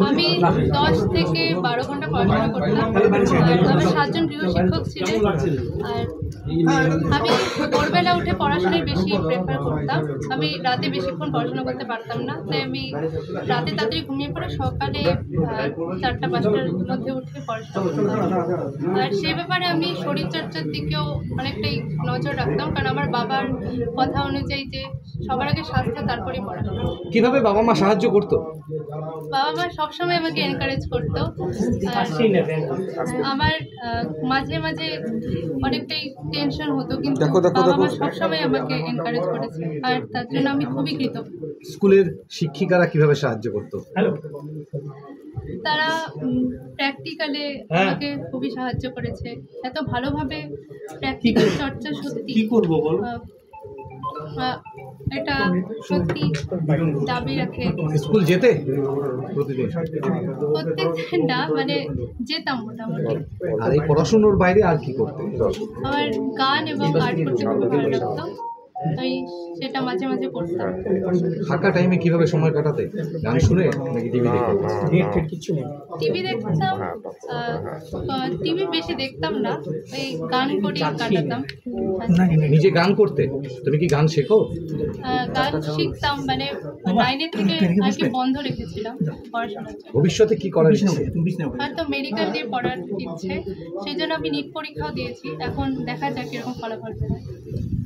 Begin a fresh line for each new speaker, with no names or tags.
আমি 10 থেকে 12 ঘন্টা পড়াশোনা করতাম। আমার 7 জন গৃহশিক্ষক ছিলেন। আর আমি ভোরবেলা উঠে পড়াশোনায় বেশি প্রেফার করতাম। আমি রাতে বেশিক্ষণ পড়াশোনা করতে পারতাম না, তাই আমি রাতে তাড়াতাড়ি ঘুমিয়ে পড়ে সকালে 4টা-5টার মধ্যে উঠে পড়াশোনা করতাম। আর সেই ব্যাপারে আমি শরীরচর্চার দিকেও অনেকটাই নজর রাখতাম, কারণ আমার বাবার কথা অনুযায়ী যে সবার আগে স্বাস্থ্য, তারপরেই পড়াশোনা।
কিভাবে বাবা মা সাহায্য করতো?
বাবা মা সবসময় আমাকে এনকারেজ করতো। আমার মাঝে মাঝে অনেকটাই টেনশন হতো, কিন্তু বাবা মা সবসময় আমাকে এনকারেজ করেছে, আর তার জন্য আমি খুবই কৃতজ্ঞ।
স্কুলের শিক্ষিকারা কিভাবে সাহায্য করতো?
তারা প্র্যাকটিক্যালে আমাকে খুবই সাহায্য করেছে। এত ভালোভাবে প্র্যাকটিক্যাল চর্চা সত্যি
কি করব বল,
এটা সত্যি দাবি রাখে।
স্কুল যেতে প্রতিদিন?
প্রত্যেকদিন না, মানে যেতাম মোটামুটি।
আর এই পড়াশোনার বাইরে আর কি করতে?
আমার গান এবং আর্ট করতে খুবই ভালো লাগতো, তাই সেটা মাঝে মাঝে করতাম।
ফাঁকা টাইমে কিভাবে সময় কাটাতে? গান শুনে নাকি টিভি দেখে?
টিভি দেখতাম, টিভি বেশি দেখতাম না, ওই গান করে কাটাতাম।
নিজে গান করতে? তুমি কি গান শেখো?
গান শিখতাম, মানে 9 থেকে আর কি বন্ধ রেখেছিলাম পড়াশোনার জন্য।
ভবিষ্যতে কি করার ইচ্ছে?
হয়তো মেডিকেল দিয়ে পড়ার ইচ্ছে, সেই জন্য আমি নিট পরীক্ষাও দিয়েছি। এখন দেখা যাক এরকম ফলাফল বেরোয়।